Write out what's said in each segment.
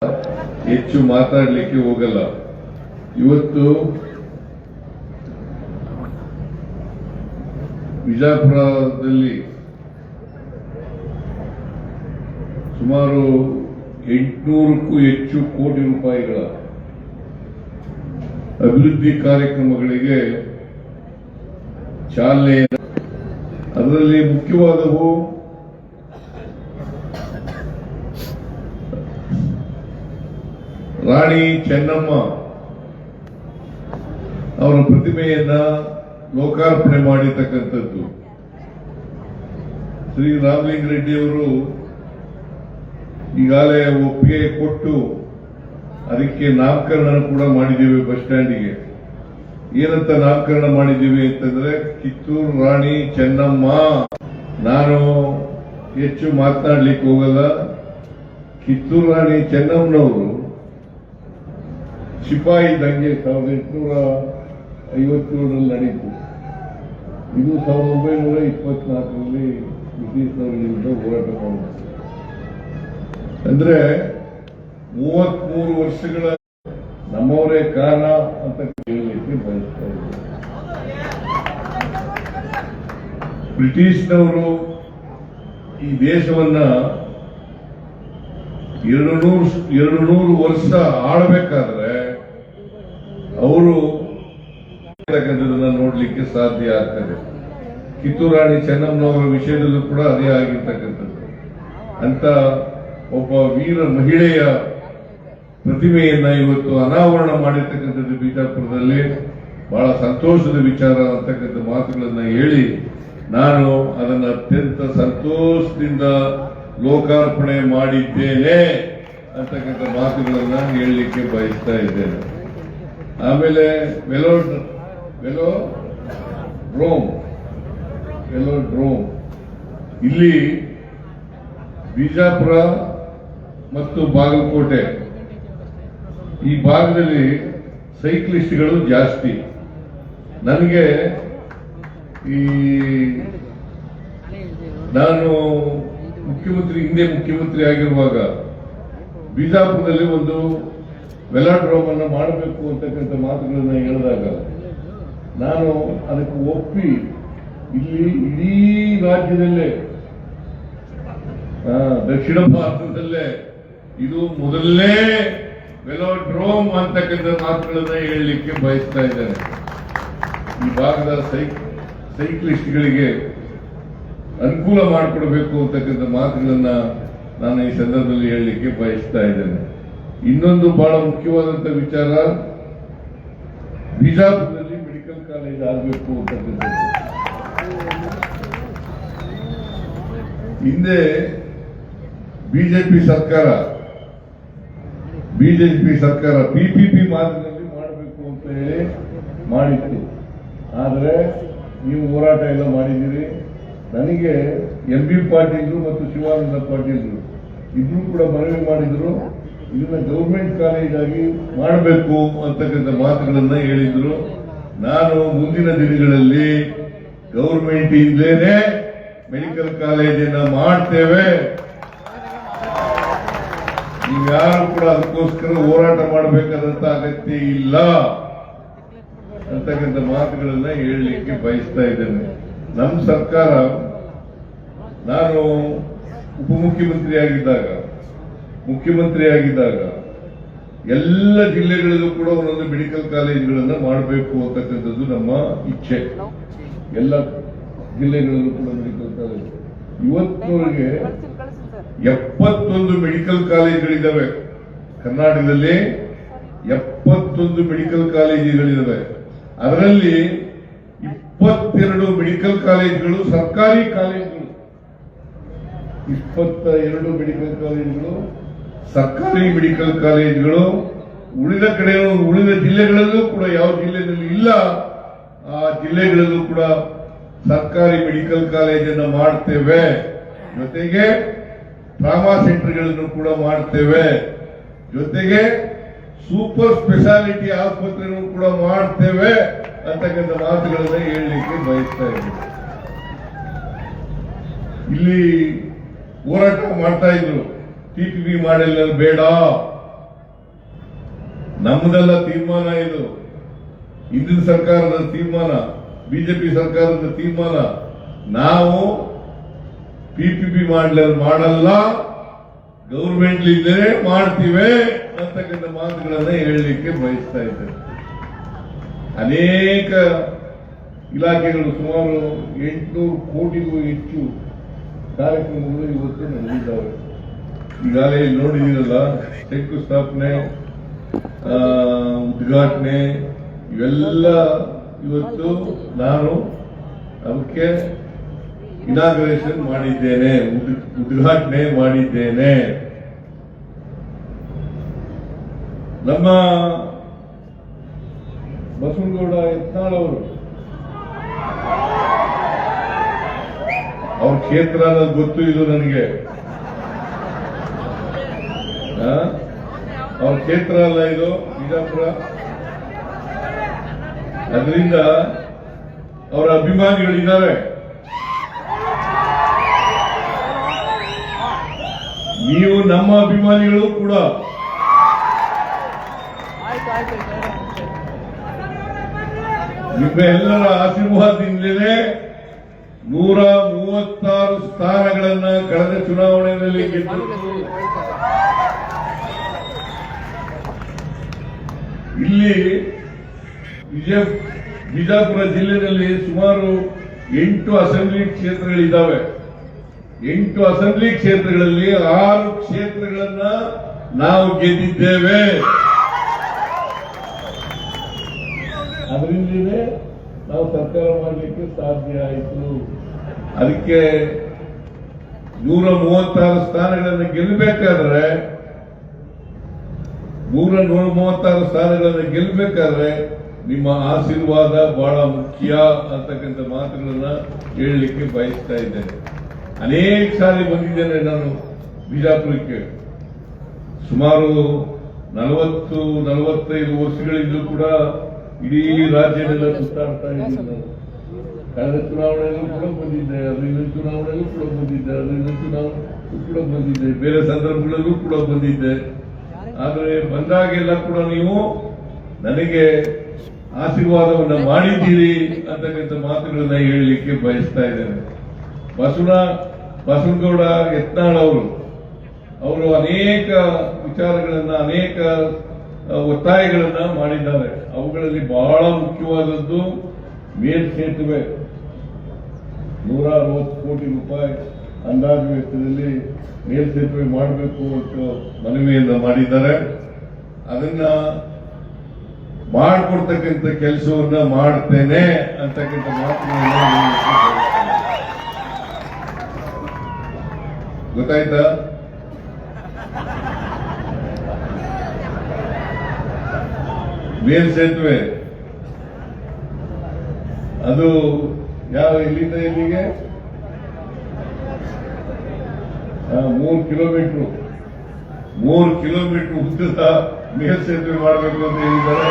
ಹೆಚ್ಚು ಮಾತಾಡಲಿಕ್ಕೆ ಹೋಗಲ್ಲ. ಇವತ್ತು ವಿಜಯಪುರದಲ್ಲಿ ಸುಮಾರು 800ಕ್ಕೂ ಹೆಚ್ಚು ಕೋಟಿ ರೂಪಾಯಿಗಳ ಅಭಿವೃದ್ಧಿ ಕಾರ್ಯಕ್ರಮಗಳಿಗೆ ಚಾಲನೆ. ಅದರಲ್ಲಿ ಮುಖ್ಯವಾದವು ರಾಣಿ ಚೆನ್ನಮ್ಮ ಅವರ ಪ್ರತಿಮೆಯನ್ನ ಲೋಕಾರ್ಪಣೆ ಮಾಡಿರ್ತಕ್ಕಂಥದ್ದು. ಶ್ರೀ ರಾಮಲಿಂಗ ರೆಡ್ಡಿ ಅವರು ಈಗಾಗಲೇ ಒಪ್ಪಿಗೆ ಕೊಟ್ಟು ಅದಕ್ಕೆ ನಾಮಕರಣ ಕೂಡ ಮಾಡಿದ್ದೇವೆ. ಬಸ್ ಸ್ಟ್ಯಾಂಡಿಗೆ ಏನಂತ ನಾಮಕರಣ ಮಾಡಿದ್ದೀವಿ ಅಂತಂದ್ರೆ ಕಿತ್ತೂರು ರಾಣಿ ಚೆನ್ನಮ್ಮ. ನಾನು ಹೆಚ್ಚು ಮಾತನಾಡ್ಲಿಕ್ಕೆ ಹೋಗಲ್ಲ. ಕಿತ್ತೂರು ರಾಣಿ ಚೆನ್ನಮ್ಮನವರು ಸಿಪಾಯಿ ದಂಗೆ 1857ರಲ್ಲಿ ನಡೆಯಿತು. ಇದು 1924ರಲ್ಲಿ ಬ್ರಿಟಿಷ್ನವರ ವಿರುದ್ಧ ಹೋರಾಟ ಮಾಡಿದ್ರು. ಅಂದ್ರೆ 33 ವರ್ಷಗಳ ನಮ್ಮವರೇ ಕಾರಣ ಅಂತ ಹೇಳಲಿಕ್ಕೆ ಬಯಸ್ತಾ ಇದ್ದಾರೆ. ಬ್ರಿಟಿಷ್ನವರು ಈ ದೇಶವನ್ನ 200 ವರ್ಷ ಆಳಬೇಕಾದ್ರೆ ಅವರು ನೋಡ್ಲಿಕ್ಕೆ ಸಾಧ್ಯ ಆಗ್ತದೆ. ಕಿತ್ತೂರು ರಾಣಿ ಚೆನ್ನಮ್ಮನವರ ವಿಷಯದಲ್ಲೂ ಕೂಡ ಅದೇ ಆಗಿರ್ತಕ್ಕಂಥದ್ದು. ಅಂತ ಒಬ್ಬ ವೀರ ಮಹಿಳೆಯ ಪ್ರತಿಮೆಯನ್ನ ಇವತ್ತು ಅನಾವರಣ ಮಾಡಿರ್ತಕ್ಕಂಥದ್ದು ಬಿಜಾಪುರದಲ್ಲಿ ಬಹಳ ಸಂತೋಷದ ವಿಚಾರ ಅಂತಕ್ಕಂಥ ಮಾತುಗಳನ್ನ ಹೇಳಿ ನಾನು ಅದನ್ನ ಅತ್ಯಂತ ಸಂತೋಷದಿಂದ ಲೋಕಾರ್ಪಣೆ ಮಾಡಿದ್ದೇನೆ ಅಂತಕ್ಕಂಥ ಮಾತುಗಳನ್ನ ಹೇಳಲಿಕ್ಕೆ ಬಯಸ್ತಾ ಇದ್ದೇನೆ. ಆಮೇಲೆ ವೆಲೋಡ್ರೋಮ್ ಇಲ್ಲಿ ಬಿಜಾಪುರ ಮತ್ತು ಬಾಗಲಕೋಟೆ ಈ ಭಾಗದಲ್ಲಿ ಸೈಕ್ಲಿಸ್ಟ್ಗಳು ಜಾಸ್ತಿ. ನನಗೆ ನಾನು ಹಿಂದೆ ಮುಖ್ಯಮಂತ್ರಿ ಆಗಿರುವಾಗ ಬಿಜಾಪುರದಲ್ಲಿ ಒಂದು ವೆಲಾಡ್ರೋಮ್ ಅನ್ನು ಮಾಡಬೇಕು ಅಂತಕ್ಕಂಥ ಮಾತುಗಳನ್ನ ಹೇಳಿದಾಗ ನಾನು ಅದಕ್ಕೆ ಒಪ್ಪಿ ಇಲ್ಲಿ ಇಡೀ ರಾಜ್ಯದಲ್ಲೇ ದಕ್ಷಿಣ ಭಾರತದಲ್ಲೇ ಇದು ಮೊದಲನೇ ವೆಲಾಡ್ರೋಮ್ ಅಂತಕ್ಕಂಥ ಮಾತುಗಳನ್ನ ಹೇಳಲಿಕ್ಕೆ ಬಯಸ್ತಾ ಇದ್ದೇನೆ. ಈ ಭಾಗದ ಸೈಕ್ಲಿಸ್ಟ್ಗಳಿಗೆ ಅನುಕೂಲ ಮಾಡಿಕೊಡಬೇಕು ಅಂತಕ್ಕಂಥ ಮಾತುಗಳನ್ನ ನಾನು ಈ ಸಂದರ್ಭದಲ್ಲಿ ಹೇಳಲಿಕ್ಕೆ ಬಯಸ್ತಾ ಇದ್ದೇನೆ. ಇನ್ನೊಂದು ಬಹಳ ಮುಖ್ಯವಾದಂತ ವಿಚಾರ, ಬಿಜಾಪುರದಲ್ಲಿ ಮೆಡಿಕಲ್ ಕಾಲೇಜ್ ಆಗಬೇಕು ಅಂತಕ್ಕಂಥದ್ದು. ಹಿಂದೆ ಬಿಜೆಪಿ ಸರ್ಕಾರ ಪಿಪಿಪಿ ಮಾರ್ಗದಲ್ಲಿ ಮಾಡಬೇಕು ಅಂತ ಹೇಳಿ ಮಾಡಿತ್ತು. ಆದರೆ ನೀವು ಹೋರಾಟ ಎಲ್ಲ ಮಾಡಿದ್ದೀರಿ. ನನಗೆ MB ಪಾಟೀಲ್ರು ಮತ್ತು ಶಿವಾನಂದ ಪಾಟೀಲ್ರು ಇಬ್ರು ಕೂಡ ಮನವಿ ಮಾಡಿದ್ರು, ಇದನ್ನ ಗೌರ್ಮೆಂಟ್ ಕಾಲೇಜ್ ಆಗಿ ಮಾಡಬೇಕು ಅಂತಕ್ಕಂಥ ಮಾತುಗಳನ್ನ ಹೇಳಿದ್ರು. ನಾನು ಮುಂದಿನ ದಿನಗಳಲ್ಲಿ ಗೌರ್ಮೆಂಟ್ ಇಂದಲೇ ಮೆಡಿಕಲ್ ಕಾಲೇಜನ್ನ ಮಾಡ್ತೇವೆ, ನೀವ್ಯಾರು ಕೂಡ ಅದಕ್ಕೋಸ್ಕರ ಹೋರಾಟ ಮಾಡಬೇಕಾದಂತ ಅಗತ್ಯ ಇಲ್ಲ ಅಂತಕ್ಕಂಥ ಮಾತುಗಳನ್ನ ಹೇಳಲಿಕ್ಕೆ ಬಯಸ್ತಾ ಇದ್ದೇನೆ. ನಮ್ಮ ಸರ್ಕಾರ, ನಾನು ಮುಖ್ಯಮಂತ್ರಿ ಆಗಿದ್ದಾಗ ಎಲ್ಲ ಜಿಲ್ಲೆಗಳಲ್ಲೂ ಕೂಡ ಒಂದೊಂದು ಮೆಡಿಕಲ್ ಕಾಲೇಜುಗಳನ್ನ ಮಾಡಬೇಕು ಅಂತಕ್ಕಂಥದ್ದು ನಮ್ಮ ಇಚ್ಛೆ. ಎಲ್ಲ ಜಿಲ್ಲೆಗಳಲ್ಲೂ ಕೂಡ ಮೆಡಿಕಲ್ ಕಾಲೇಜ್. ಇವತ್ತಿನವರೆಗೆ 71 ಮೆಡಿಕಲ್ ಕಾಲೇಜುಗಳಿದ್ದಾವೆ. ಕರ್ನಾಟಕದಲ್ಲಿ 71 ಮೆಡಿಕಲ್ ಕಾಲೇಜುಗಳಿದ್ದಾವೆ. ಅದರಲ್ಲಿ 22 ಮೆಡಿಕಲ್ ಕಾಲೇಜುಗಳು ಸರ್ಕಾರಿ ಕಾಲೇಜುಗಳು. 22 ಮೆಡಿಕಲ್ ಕಾಲೇಜುಗಳು ಸರ್ಕಾರಿ ಮೆಡಿಕಲ್ ಕಾಲೇಜುಗಳು. ಉಳಿದ ಜಿಲ್ಲೆಗಳಲ್ಲೂ ಕೂಡ ಯಾವ ಜಿಲ್ಲೆಯಲ್ಲಿ ಇಲ್ಲ ಆ ಜಿಲ್ಲೆಗಳಲ್ಲೂ ಕೂಡ ಸರ್ಕಾರಿ ಮೆಡಿಕಲ್ ಕಾಲೇಜನ್ನು ಮಾಡ್ತೇವೆ. ಜೊತೆಗೆ ಟ್ರಾಮಾ ಸೆಂಟರ್ಗಳನ್ನು ಕೂಡ ಮಾಡ್ತೇವೆ. ಜೊತೆಗೆ ಸೂಪರ್ ಸ್ಪೆಷಾಲಿಟಿ ಆಸ್ಪತ್ರೆಯನ್ನು ಕೂಡ ಮಾಡ್ತೇವೆ ಅಂತಕ್ಕಂಥ ಮಾತುಗಳನ್ನ ಹೇಳಲಿಕ್ಕೆ ಬಯಸ್ತಾ ಇದ್ದೀನಿ. ಇಲ್ಲಿ ಹೋರಾಟ ಮಾಡ್ತಾ ಇದ್ರು, ಟಿಟಿಪಿ ಮಾಡೆಲ್ ಬೇಡ, ನಮ್ಮದೆಲ್ಲ ತೀರ್ಮಾನ ಇದು, ಹಿಂದಿನ ಸರ್ಕಾರದ ತೀರ್ಮಾನ, ಬಿಜೆಪಿ ಸರ್ಕಾರದ ತೀರ್ಮಾನ. ನಾವು PPP ಮಾಡಲ್ಲ, ಗೌರ್ಮೆಂಟ್ ಇದ್ದರೆ ಮಾಡ್ತೀವಿ ಅಂತಕ್ಕಂಥ ಮಾತುಗಳನ್ನ ಹೇಳಲಿಕ್ಕೆ ಬಯಸ್ತಾ ಇದ್ದೇನೆ. ಅನೇಕ ಇಲಾಖೆಗಳು ಸುಮಾರು 800 ಕೋಟಿಗೂ ಹೆಚ್ಚು ಕಾರ್ಯಕ್ರಮಗಳು ಇವತ್ತು ನಡೆದಿದ್ದಾವೆ. ಈಗಾಗಲೇ ನೋಡಿದಿರಲ್ಲ, ಶಂಕುಸ್ಥಾಪನೆ, ಉದ್ಘಾಟನೆ ಇವೆಲ್ಲ ಇವತ್ತು ನಾನು ಅದಕ್ಕೆ ಇನಾಗ್ರೇಷನ್ ಮಾಡಿದ್ದೇನೆ, ಉದ್ಘಾಟನೆ ಮಾಡಿದ್ದೇನೆ. ನಮ್ಮ ಬಸವನಗೌಡ ಯತ್ನಾಳ್ ಅವರು ಅವ್ರ ಕ್ಷೇತ್ರ ಅನ್ನೋದು ಗೊತ್ತು, ಇದು ನನಗೆ. ಅವ್ರ ಕ್ಷೇತ್ರ ಅಲ್ಲ ಇದು, ಬಿಜಾಪುರ. ಅದರಿಂದ ಅವರ ಅಭಿಮಾನಿಗಳಿದ್ದಾರೆ. ನೀವು ನಮ್ಮ ಅಭಿಮಾನಿಗಳು ಕೂಡ. ನಿಮ್ಮ ಎಲ್ಲರ ಆಶೀರ್ವಾದದಿಂದಲೇ 136 ಸ್ಥಾನಗಳನ್ನ ಕಳೆದ ಚುನಾವಣೆಯಲ್ಲಿ ಗೆದ್ದು ಇಲ್ಲಿ ಬಿಜಾಪುರ ಜಿಲ್ಲೆಯಲ್ಲಿ ಸುಮಾರು 8 ಅಸೆಂಬ್ಲಿ ಕ್ಷೇತ್ರಗಳಿದ್ದಾವೆ. 8 ಅಸೆಂಬ್ಲಿ ಕ್ಷೇತ್ರಗಳಲ್ಲಿ 6 ಕ್ಷೇತ್ರಗಳನ್ನ ನಾವು ಗೆದ್ದಿದ್ದೇವೆ. ಅದರಿಂದಲೇ ನಾವು ಸರ್ಕಾರ ಮಾಡಲಿಕ್ಕೆ ಸಾಧ್ಯ ಆಯಿತು. ಅದಕ್ಕೆ 136 ಸ್ಥಾನಗಳನ್ನು ಗೆಲ್ಲಬೇಕಾದ್ರೆ 136 ಸ್ಥಾನಗಳನ್ನು ಗೆಲ್ಲಬೇಕಾದ್ರೆ ನಿಮ್ಮ ಆಶೀರ್ವಾದ ಬಹಳ ಮುಖ್ಯ ಅಂತಕ್ಕಂಥ ಮಾತುಗಳನ್ನ ಹೇಳಲಿಕ್ಕೆ ಬಯಸ್ತಾ ಇದ್ದೇನೆ. ಅನೇಕ ಸಾರಿ ಬಂದಿದ್ದೇನೆ ನಾನು ಬಿಜಾಪುರಕ್ಕೆ. ಸುಮಾರು 40-45 ವರ್ಷಗಳಿಂದ ಕೂಡ ಇಡೀ ರಾಜ್ಯದೆಲ್ಲ ಸುತ್ತಾಡ್ತಾ ಇದ್ದೀನಿ ನಾನು. ಕಳೆದ ಚುನಾವಣೆಯಲ್ಲೂ ಕೂಡ ಬಂದಿದ್ದೆ, ಅದರಿಂದ ಚುನಾವಣೆಯಲ್ಲೂ ಕೂಡ ಬಂದಿದ್ದೆ, ಅದರಿಂದ ಚುನಾವಣೆ ಕೂಡ ಬಂದಿದ್ದೆ, ಬೇರೆ ಸಂದರ್ಭಗಳಲ್ಲೂ ಕೂಡ ಬಂದಿದ್ದೆ. ಆದರೆ ಬಂದಾಗೆಲ್ಲ ಕೂಡ ನೀವು ನನಗೆ ಆಶೀರ್ವಾದವನ್ನ ಮಾಡಿದ್ದೀರಿ ಅಂತಕ್ಕಂಥ ಮಾತುಗಳನ್ನ ಹೇಳಲಿಕ್ಕೆ ಬಯಸ್ತಾ ಇದ್ದೇನೆ. ಬಸವನಗೌಡ ಯತ್ನಾಳ್ ಅವರು ಅನೇಕ ವಿಚಾರಗಳನ್ನ, ಅನೇಕ ಒತ್ತಾಯಗಳನ್ನ ಮಾಡಿದ್ದಾರೆ. ಅವುಗಳಲ್ಲಿ ಬಹಳ ಮುಖ್ಯವಾದದ್ದು ಮೇಲ್ಸೇತುವೆ. 160 ಕೋಟಿ ರೂಪಾಯಿ ಅಂದಾಜು ವೆಚ್ಚದಲ್ಲಿ ಮೇಲ್ಸೇತುವೆ ಮಾಡಬೇಕು ಅಂತ ಮನವಿಯನ್ನ ಮಾಡಿದ್ದಾರೆ. ಅದನ್ನ ಮಾಡಿಕೊಡ್ತಕ್ಕಂಥ ಕೆಲಸವನ್ನ ಮಾಡ್ತೇನೆ ಅಂತಕ್ಕಂಥ ಮಾತುಗಳನ್ನ ಗೊತ್ತಾಯ್ತಾ? ಮೇಲ್ಸೇತುವೆ ಅದು ಯಾವ ಇಲ್ಲಿಂದ ಇಲ್ಲಿಗೆ 3 ಕಿಲೋಮೀಟರ್ ಉದ್ದದ ಮೇಲ್ಸೇತುವೆ ಮಾಡಬೇಕು ಅಂತ ಹೇಳಿದ್ದಾರೆ.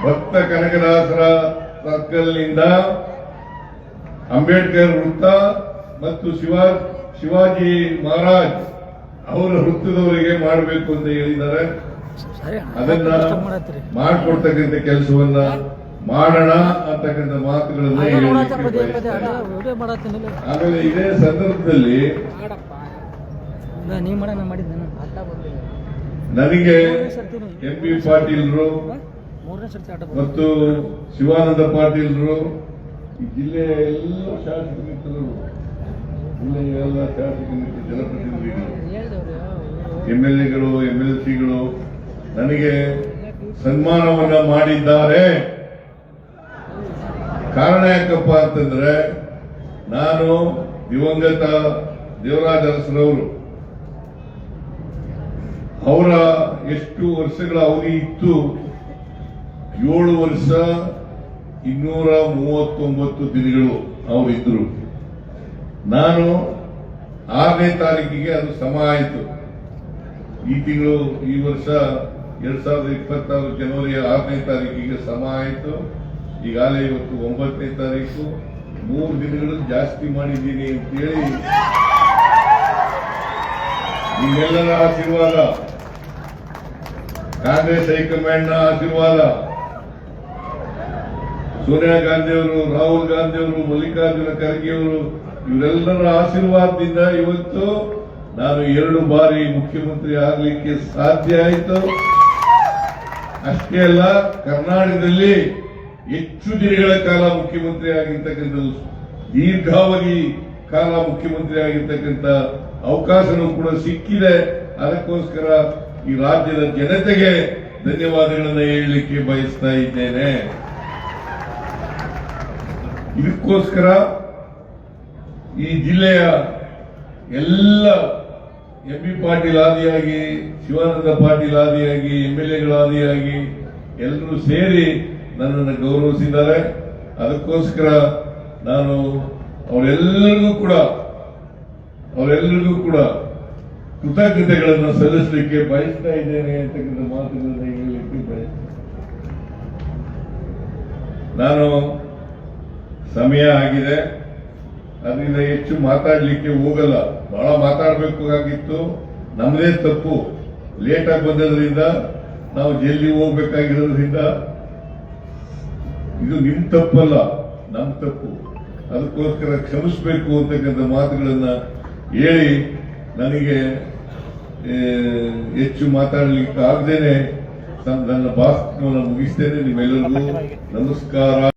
ಭಕ್ತ ಕನಕದಾಸರ ಸರ್ಕಲ್ನಿಂದ ಅಂಬೇಡ್ಕರ್ ವೃತ್ತ ಮತ್ತು ಶಿವಾಜಿ ಮಹಾರಾಜ್ ಅವರ ವೃತ್ತದವರಿಗೆ ಮಾಡಬೇಕು ಅಂತ ಹೇಳಿದ್ದಾರೆ. ಅದನ್ನ ಮಾಡಿಕೊಡ್ತಕ್ಕಂಥ ಕೆಲಸವನ್ನ ಮಾಡೋಣ ಅಂತಕ್ಕಂಥ ಮಾತುಗಳನ್ನ ಹೇಳಲಿಕ್ಕೆ ಬಯಸ್ತಾರೆ. ಆಮೇಲೆ ಇದೇ ಸಂದರ್ಭದಲ್ಲಿ ನನಗೆ MP ಪಾಟೀಲ್ರು ಮತ್ತು ಶಿವಾನಂದ ಪಾಟೀಲ್ರು, ಈ ಜಿಲ್ಲೆಯ ಎಲ್ಲ ಶಾಸಕ ಮಿತ್ರರು, ಜಿಲ್ಲೆಯ ಎಲ್ಲ ಶಾಸಕ ಮಿತ್ರ ಜನಪ್ರತಿನಿಧಿಗಳು, MLAಗಳು, MLCಗಳು ನನಗೆ ಸನ್ಮಾನವನ್ನ ಮಾಡಿದ್ದಾರೆ. ಕಾರಣ ಯಾಕಪ್ಪ ಅಂತಂದ್ರೆ, ನಾನು ದಿವಂಗತ ದೇವರಾಜ ಅರಸರವರು ಅವರ ಎಷ್ಟು ವರ್ಷಗಳ ಅವಧಿ ಇತ್ತು? 7 ವರ್ಷ 239 ದಿನಗಳು ಅವರಿದ್ರು. ನಾನು 6ನೇ ತಾರೀಕಿಗೆ ಅದು ಸಮ ಆಯಿತು. ಈ ವರ್ಷ 2026 ಜನವರಿ 6ನೇ ತಾರೀಕಿಗೆ ಸಮ ಆಯಿತು. ಈಗಾಗಲೇ ಇವತ್ತು 9ನೇ ತಾರೀಕು. 3 ದಿನಗಳು ಜಾಸ್ತಿ ಮಾಡಿದ್ದೀನಿ ಅಂತೇಳಿ ನಿಮ್ಮೆಲ್ಲರ ಆಶೀರ್ವಾದ, ಕಾಂಗ್ರೆಸ್ ಹೈಕಮಾಂಡ್ನ ಆಶೀರ್ವಾದ, ಸೋನಿಯಾ ಗಾಂಧಿ ಅವರು, ರಾಹುಲ್ ಗಾಂಧಿ ಅವರು, ಮಲ್ಲಿಕಾರ್ಜುನ ಖರ್ಗೆ ಅವರು ಇವರೆಲ್ಲರ ಆಶೀರ್ವಾದದಿಂದ ಇವತ್ತು ನಾನು 2 ಬಾರಿ ಮುಖ್ಯಮಂತ್ರಿ ಆಗಲಿಕ್ಕೆ ಸಾಧ್ಯ ಆಯಿತು. ಅಷ್ಟೇ ಅಲ್ಲ, ಕರ್ನಾಟಕದಲ್ಲಿ ಹೆಚ್ಚು ದಿನಗಳ ಕಾಲ ಮುಖ್ಯಮಂತ್ರಿ ಆಗಿರ್ತಕ್ಕಂಥದ್ದು, ದೀರ್ಘಾವಧಿ ಕಾಲ ಮುಖ್ಯಮಂತ್ರಿ ಆಗಿರ್ತಕ್ಕಂಥ ಅವಕಾಶನೂ ಕೂಡ ಸಿಕ್ಕಿದೆ. ಅದಕ್ಕೋಸ್ಕರ ಈ ರಾಜ್ಯದ ಜನತೆಗೆ ಧನ್ಯವಾದಗಳನ್ನು ಹೇಳಲಿಕ್ಕೆ ಬಯಸ್ತಾ ಇದ್ದೇನೆ. ಇದಕ್ಕೋಸ್ಕರ ಈ ಜಿಲ್ಲೆಯ ಎಲ್ಲ ಎಂಬಿ ಪಾಟೀಲ್ ಆದಿಯಾಗಿ, ಶಿವಾನಂದ ಪಾಟೀಲ್ ಆದಿಯಾಗಿ, MLA ಆದಿಯಾಗಿ ಎಲ್ಲರೂ ಸೇರಿ ನನ್ನನ್ನು ಗೌರವಿಸಿದ್ದಾರೆ. ಅದಕ್ಕೋಸ್ಕರ ನಾನು ಅವರೆಲ್ಲರಿಗೂ ಕೂಡ ಕೃತಜ್ಞತೆಗಳನ್ನು ಸಲ್ಲಿಸಲಿಕ್ಕೆ ಬಯಸ್ತಾ ಇದ್ದೇನೆ ಅಂತಕ್ಕಂಥ ಮಾತುಗಳನ್ನು ಹೇಳಲಿಕ್ಕೆ ಬಯಸ್ತೇನೆ. ನಾನು ಸಮಯ ಆಗಿದೆ, ಅದರಿಂದ ಹೆಚ್ಚು ಮಾತಾಡಲಿಕ್ಕೆ ಹೋಗಲ್ಲ. ಬಹಳ ಮಾತಾಡಬೇಕಾಗಿತ್ತು, ನಮ್ಮದೇ ತಪ್ಪು. ಲೇಟಾಗಿ ಬಂದದ್ರಿಂದ, ನಾವು ಜೈಲಿಗೆ ಹೋಗ್ಬೇಕಾಗಿರೋದ್ರಿಂದ ಇದು ನಿಮ್ ತಪ್ಪಲ್ಲ, ನಮ್ಮ ತಪ್ಪು. ಅದಕ್ಕೋಸ್ಕರ ಕ್ಷಮಿಸಬೇಕು ಅಂತಕ್ಕಂಥ ಮಾತುಗಳನ್ನ ಹೇಳಿ ನನಗೆ ಹೆಚ್ಚು ಮಾತಾಡಲಿಕ್ಕೆ ಆಗದೇನೆ ನನ್ನ ಭಾಷಣವನ್ನು ಮುಗಿಸ್ತೇನೆ. ನಿಮ್ಮೆಲ್ಲರಿಗೂ ನಮಸ್ಕಾರ.